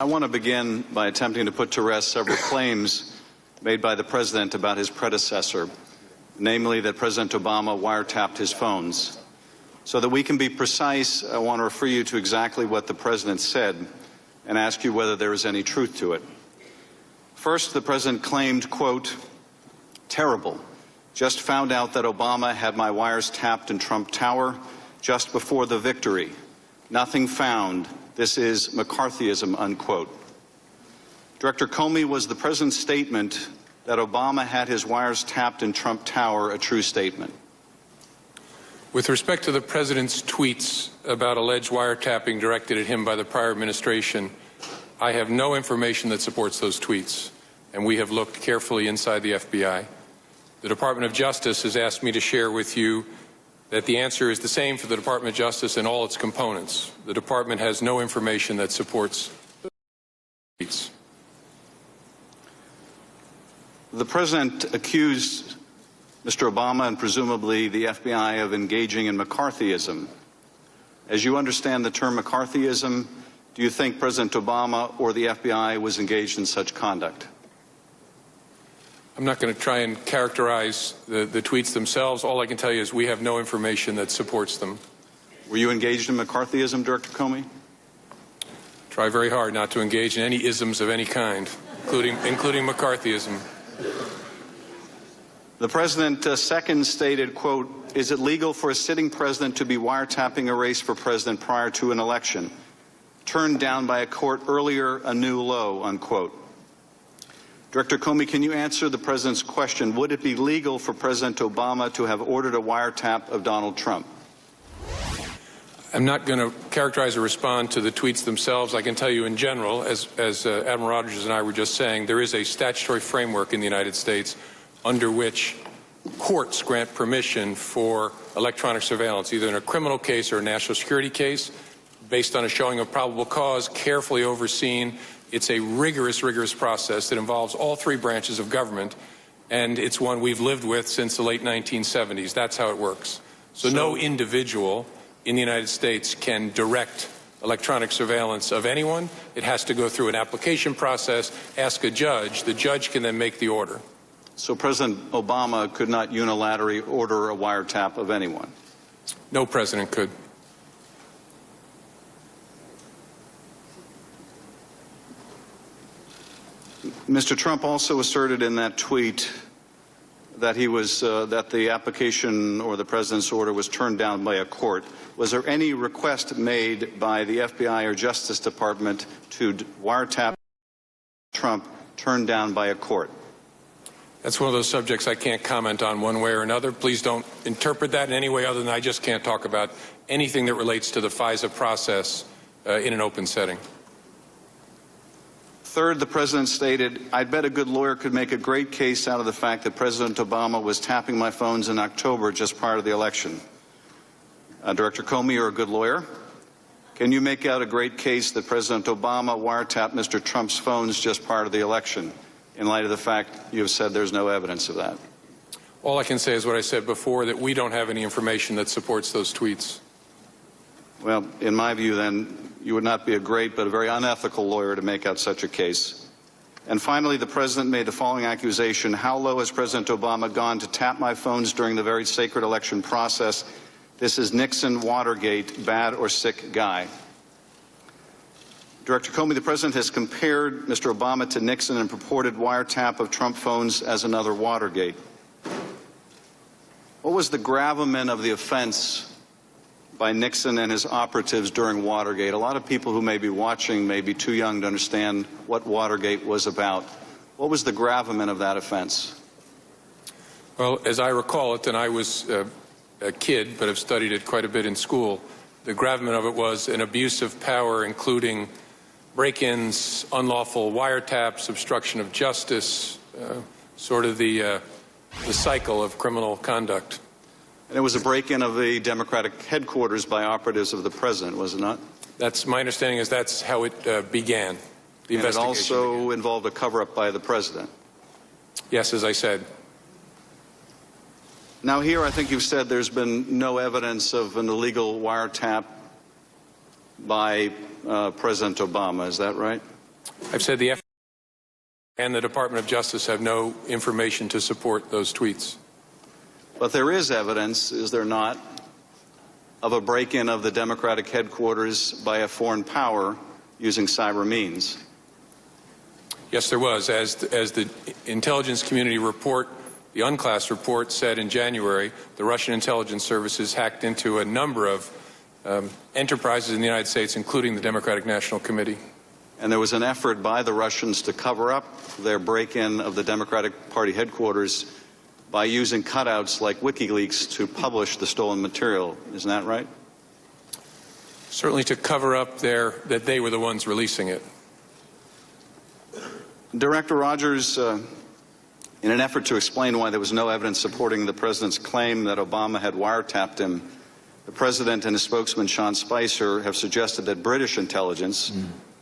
I want to begin by attempting to put to rest several claims made by the President about his predecessor, namely that President Obama wiretapped his phones. So that we can be precise, I want to refer you to exactly what the President said and ask you whether there is any truth to it. First, the President claimed, quote, "Terrible. Just found out that Obama had my wires tapped in Trump Tower just before the victory. Nothing found. This is McCarthyism," unquote. Director Comey, was the President's statement that Obama had his wires tapped in Trump Tower a true statement? With respect to the President's tweets about alleged wiretapping directed at him by the prior administration, I have no information that supports those tweets, and we have looked carefully inside the FBI. The Department of Justice has asked me to share with you that the answer is the same for the Department of Justice and all its components. The Department has no information that supports tweets. The President accused Mr. Obama and presumably the FBI of engaging in McCarthyism. As you understand the term McCarthyism, do you think President Obama or the FBI was engaged in such conduct? I'm not going to try and characterize the tweets themselves. All I can tell you is we have no information that supports them. Were you engaged in McCarthyism, Director Comey? Try very hard not to engage in any isms of any kind, including McCarthyism. The President second stated, quote, "Is it legal for a sitting president to be wiretapping a race for president prior to an election? Turned down by a court earlier, a new low," unquote. Director Comey, can you answer the President's question? Would it be legal for President Obama to have ordered a wiretap of Donald Trump? I'm not going to characterize or respond to the tweets themselves. I can tell you in general, as Admiral Rogers and I were just saying, there is a statutory framework in the United States under which courts grant permission for electronic surveillance, either in a criminal case or a national security case, based on a showing of probable cause, carefully overseen. It's a rigorous process that involves all three branches of government, and it's one we've lived with since the late 1970s. That's how it works. So no individual in the United States can direct electronic surveillance of anyone. It has to go through an application process, ask a judge. The judge can then make the order. So President Obama could not unilaterally order a wiretap of anyone? No president could. Mr. Trump also asserted in that tweet that that the application or the President's order was turned down by a court. Was there any request made by the FBI or Justice Department to wiretap Trump turned down by a court? That's one of those subjects I can't comment on one way or another. Please don't interpret that in any way other than I just can't talk about anything that relates to the FISA process in an open setting. Third, the President stated, "I'd bet a good lawyer could make a great case out of the fact that President Obama was tapping my phones in October just prior to the election." Director Comey, you're a good lawyer. Can you make out a great case that President Obama wiretapped Mr. Trump's phones just prior to the election, in light of the fact you have said there's no evidence of that? All I can say is what I said before, that we don't have any information that supports those tweets. Well, in my view, then, you would not be a great but a very unethical lawyer to make out such a case. And finally, the President made the following accusation: "How low has President Obama gone to tap my phones during the very sacred election process? This is Nixon, Watergate, bad or sick guy." Director Comey, the President has compared Mr. Obama to Nixon and purported wiretap of Trump phones as another Watergate. What was the gravamen of the offense by Nixon and his operatives during Watergate? A lot of people who may be watching may be too young to understand what Watergate was about. What was the gravamen of that offense? Well, as I recall it, and I was a kid but have studied it quite a bit in school, the gravamen of it was an abuse of power, including break-ins, unlawful wiretaps, obstruction of justice, sort of the cycle of criminal conduct. And it was a break-in of the Democratic headquarters by operatives of the President, was it not? That's my understanding, is that's how it began. The and it also began. Involved a cover-up by the President. Yes, as I said. Now here I think you've said there's been no evidence of an illegal wiretap by President Obama. Is that right? I've said the FBI and the Department of Justice have no information to support those tweets. But there is evidence, is there not, of a break-in of the Democratic headquarters by a foreign power using cyber means. Yes, there was. As the intelligence community report, the unclassed report said in January, the Russian intelligence services hacked into a number of enterprises in the United States, including the Democratic National Committee. And there was an effort by the Russians to cover up their break-in of the Democratic Party headquarters by using cutouts like WikiLeaks to publish the stolen material. Isn't that right? Certainly to cover up that they were the ones releasing it. Director Rogers, in an effort to explain why there was no evidence supporting the president's claim that Obama had wiretapped him, the president and his spokesman, Sean Spicer, have suggested that British intelligence,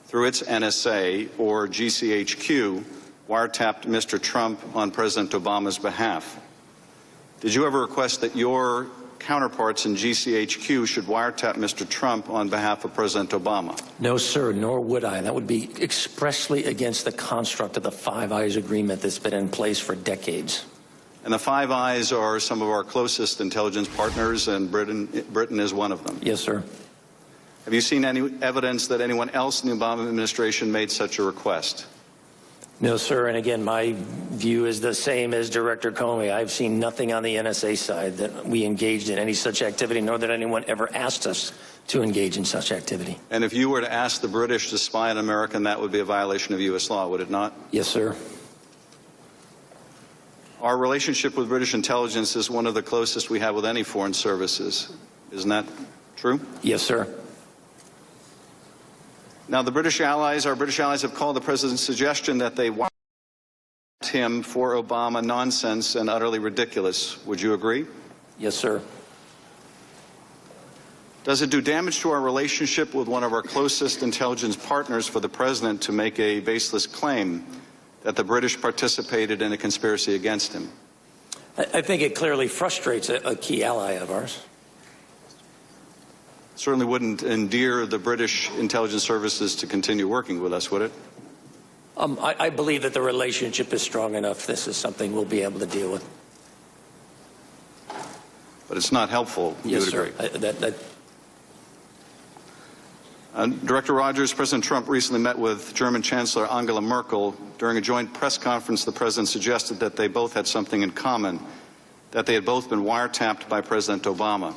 through its NSA or GCHQ, wiretapped Mr. Trump on President Obama's behalf. Did you ever request that your counterparts in GCHQ should wiretap Mr. Trump on behalf of President Obama? No, sir, nor would I. That would be expressly against the construct of the Five Eyes Agreement that's been in place for decades. And the Five Eyes are some of our closest intelligence partners, and Britain is one of them. Yes, sir. Have you seen any evidence that anyone else in the Obama administration made such a request? No, sir, and again, my view is the same as Director Comey. I've seen nothing on the NSA side that we engaged in any such activity, nor that anyone ever asked us to engage in such activity. And if you were to ask the British to spy on America, that would be a violation of U.S. law, would it not? Yes, sir. Our relationship with British intelligence is one of the closest we have with any foreign services. Isn't that true? Yes, sir. Now, our British allies have called the president's suggestion that they wiretapped him for Obama nonsense and utterly ridiculous. Would you agree? Yes, sir. Does it do damage to our relationship with one of our closest intelligence partners for the president to make a baseless claim that the British participated in a conspiracy against him? I think it clearly frustrates a key ally of ours. Certainly wouldn't endear the British intelligence services to continue working with us, would it? I believe that the relationship is strong enough. This is something we'll be able to deal with. But it's not helpful. Yes, you would sir. Agree. Director Rogers, President Trump recently met with German Chancellor Angela Merkel. During a joint press conference, the president suggested that they both had something in common, that they had both been wiretapped by President Obama.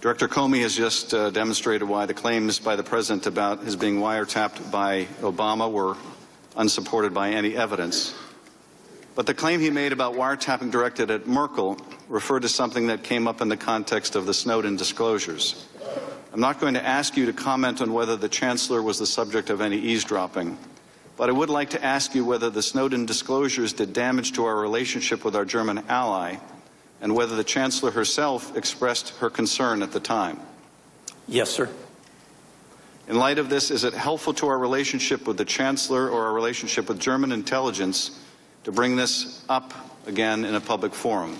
Director Comey has just demonstrated why the claims by the president about his being wiretapped by Obama were unsupported by any evidence. But the claim he made about wiretapping directed at Merkel referred to something that came up in the context of the Snowden disclosures. I'm not going to ask you to comment on whether the chancellor was the subject of any eavesdropping, but I would like to ask you whether the Snowden disclosures did damage to our relationship with our German ally, and whether the chancellor herself expressed her concern at the time. Yes, sir. In light of this, is it helpful to our relationship with the chancellor or our relationship with German intelligence to bring this up again in a public forum?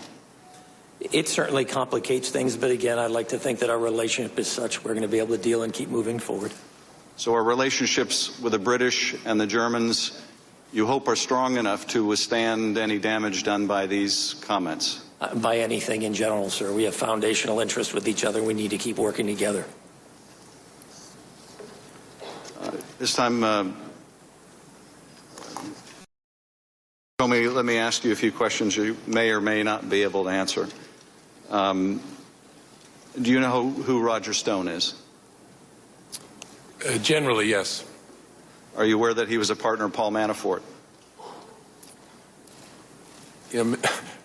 It certainly complicates things, but again, I'd like to think that our relationship is such we're going to be able to deal and keep moving forward. So our relationships with the British and the Germans, you hope, are strong enough to withstand any damage done by these comments? By anything in general, sir. We have foundational interests with each other. We need to keep working together. This time, Comey, let me ask you a few questions you may or may not be able to answer. Do you know who Roger Stone is? Generally, yes. Are you aware that he was a partner of Paul Manafort? You know,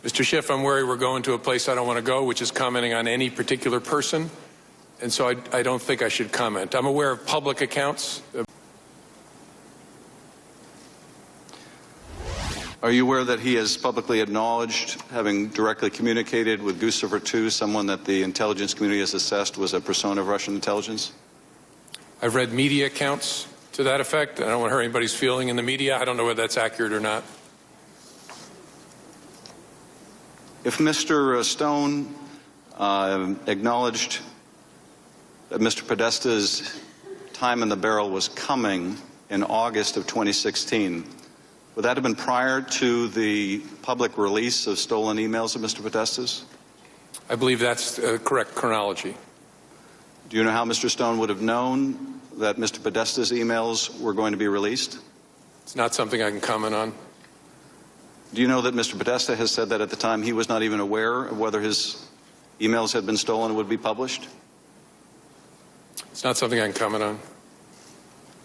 Mr. Schiff, I'm worried we're going to a place I don't want to go, which is commenting on any particular person, and so I don't think I should comment. I'm aware of public accounts. Are you aware that he has publicly acknowledged having directly communicated with Gustav II, someone that the intelligence community has assessed was a persona of Russian intelligence? I've read media accounts to that effect. I don't want to hurt anybody's feeling in the media. I don't know whether that's accurate or not. If Mr. Stone acknowledged that Mr. Podesta's time in the barrel was coming, in August of 2016. Would that have been prior to the public release of stolen emails of Mr. Podesta's? I believe that's correct chronology. Do you know how Mr. Stone would have known that Mr. Podesta's emails were going to be released? It's not something I can comment on. Do you know that Mr. Podesta has said that at the time he was not even aware of whether his emails had been stolen and would be published? It's not something I can comment on.